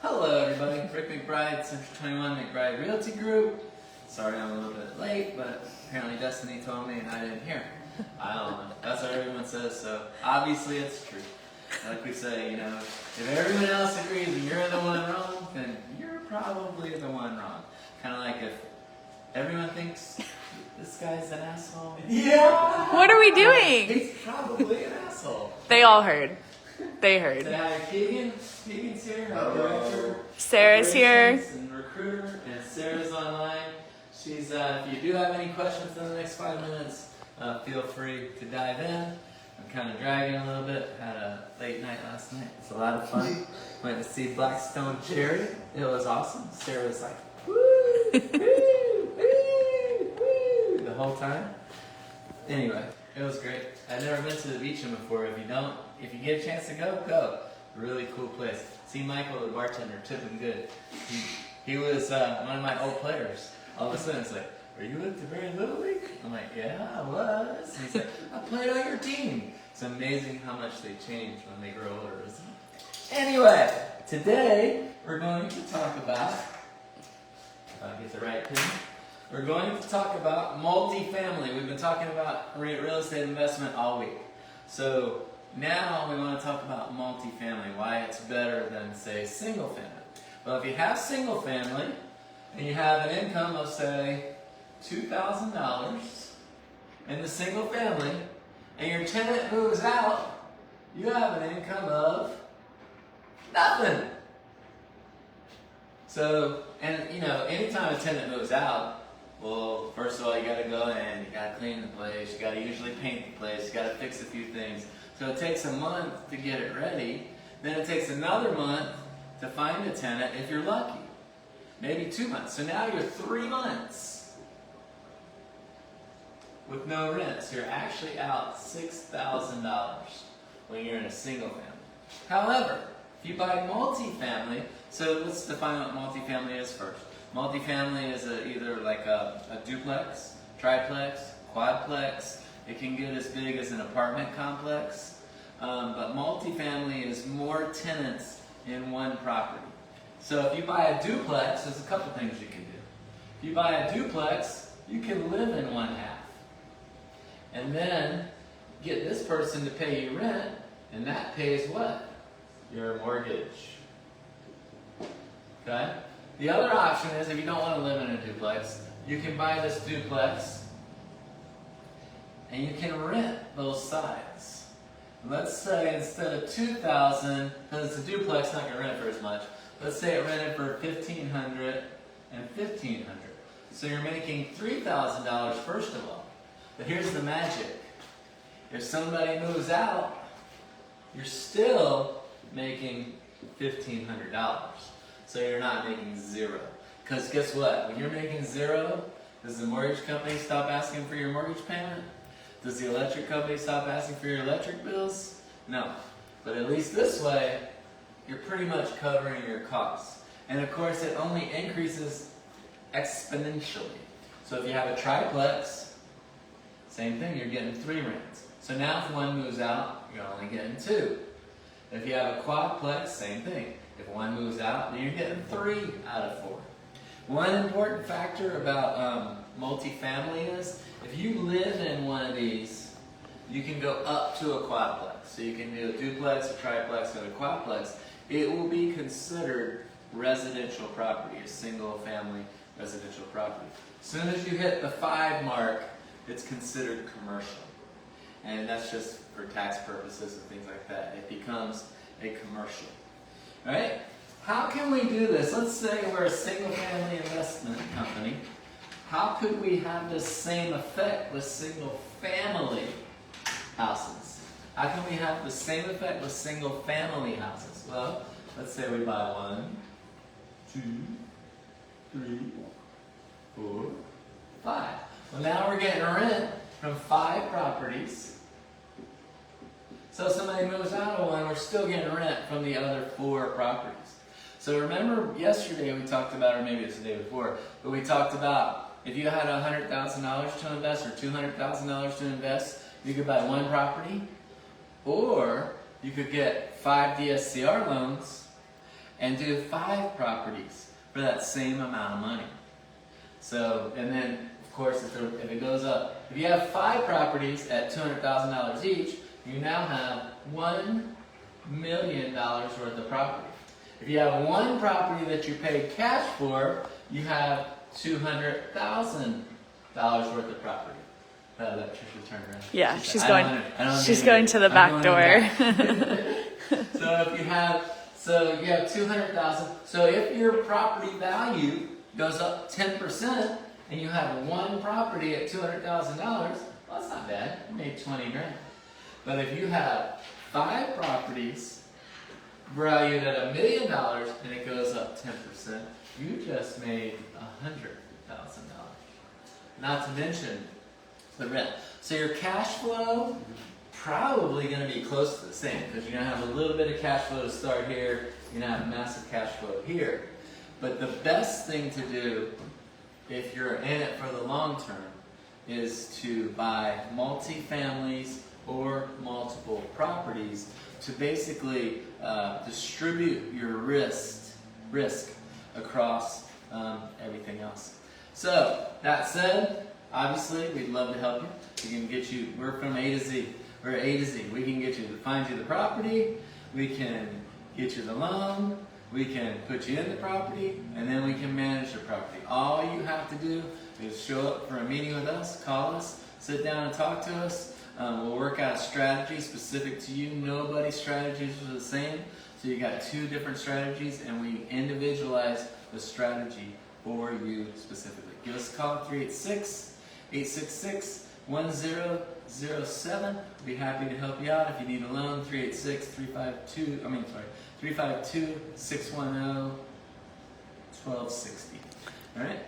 Hello everybody, Rick McBride, Central 21 McBride Realty Group. Sorry I'm a little bit late, but apparently Destiny told me and I didn't hear. I don't know, that's what everyone says, so obviously it's true. Like we say, you know, if everyone else agrees and you're the one wrong, then you're probably the one wrong. Kind of like if everyone thinks this guy's an asshole. Yeah! What are we doing? He's probably an asshole. They all heard. They heard. Say hi to Keegan. Keegan's here, our director. Sarah's here. And recruiter, and Sarah's online. She's, if you do have any questions in the next 5 minutes, feel free to dive in. I'm kind of dragging a little bit. Had a late night last night. It's a lot of fun. Went to see Blackstone Cherry. It was awesome. Sarah was like, woo, woo, woo, woo, the whole time. Anyway, it was great. I've never been to the beach before. If you get a chance to go, go. Really cool place. See Michael, the bartender, tipping good. He was one of my old players. All of a sudden, it's like, "Are you at the very Little League?" I'm like, "Yeah, I was." And he's like, "I played on your team." It's amazing how much they change when they grow older, isn't it? Anyway, today we're going to talk about. Get the right pin. We're going to talk about multifamily. We've been talking about real estate investment all week. So now we want to talk about multifamily, why it's better than, say, single family. Well, if you have single family and you have an income of, say, $2,000 in the single family and your tenant moves out, you have an income of nothing. So, and you know, anytime a tenant moves out, well, first of all, you got to go in, you got to clean the place, you got to usually paint the place, you got to fix a few things. So it takes a month to get it ready. Then it takes another month to find a tenant if you're lucky. Maybe 2 months. So now you're 3 months with no rent. So you're actually out $6,000 when you're in a single family. However, if you buy multifamily, so let's define what multifamily is first. Multifamily is either like a duplex, triplex, quadplex. It can get as big as an apartment complex. But multifamily is more tenants in one property. So if you buy a duplex, there's a couple things you can do. If you buy a duplex, you can live in one half. And then get this person to pay you rent, and that pays what? Your mortgage. Okay? The other option is, if you don't want to live in a duplex, you can buy this duplex and you can rent both sides. Let's say instead of $2,000, because it's a duplex, not going to rent for as much. Let's say it rented for $1,500 and $1,500. So you're making $3,000 first of all. But here's the magic. If somebody moves out, you're still making $1,500. So you're not making zero. Because guess what? When you're making zero, does the mortgage company stop asking for your mortgage payment? Does the electric company stop asking for your electric bills? No. But at least this way, you're pretty much covering your costs. And of course, it only increases exponentially. So if you have a triplex, same thing, you're getting 3 rents. So now if one moves out, you're only getting 2. If you have a quadplex, same thing. If one moves out, then you're getting 3 out of 4. One important factor about multifamily is, if you live in one of these, you can go up to a quadplex. So you can do a duplex, a triplex, and a quadplex. It will be considered residential property, a single family residential property. As soon as you hit the 5 mark, it's considered commercial. And that's just for tax purposes and things like that. It becomes a commercial. All right? How can we do this? Let's say we're a single family investment company. How could we have the same effect with single family houses? How can we have the same effect with single family houses? Well, let's say we buy 1, 2, 3, 4, 5. Well, now we're getting rent from 5 properties. So if somebody moves out of one, we're still getting rent from the other 4 properties. So remember yesterday we talked about, or maybe it's the day before, but we talked about if you had $100,000 to invest or $200,000 to invest, you could buy 1 property, or you could get 5 DSCR loans and do 5 properties for that same amount of money. So, and then of course if it goes up, if you have 5 properties at $200,000 each, you now have $1 million worth of property. If you have 1 property that you paid cash for, you have $200,000 worth of property. That Trisha turned around. Yeah, She she's said, going. She's going to the back door. So if you have, so you have 200,000. So if your property value goes up 10%, and you have 1 property at $200,000, well, that's not bad. You made 20 grand. But if you have 5 properties valued at $1 million and it goes up 10%, you just made $100,000. Not to mention the rent. So your cash flow probably going to be close to the same because you're going to have a little bit of cash flow to start here. You're going to have massive cash flow here. But the best thing to do if you're in it for the long term is to buy multifamilies or multiple properties to basically distribute your risk across everything else. So that said, obviously we'd love to help you. We can get you. We're from A to Z. We're A to Z. We can get you to find you the property. We can get you the loan. We can put you in the property, and then we can manage the property. All you have to do is show up for a meeting with us, call us, sit down and talk to us. We'll work out a strategy specific to you. Nobody's strategies are the same, so you got 2 different strategies, and we individualize the strategy for you specifically. Give us a call, 386-866-1007. We'll be happy to help you out. If you need a loan, 352-610-1260. All right?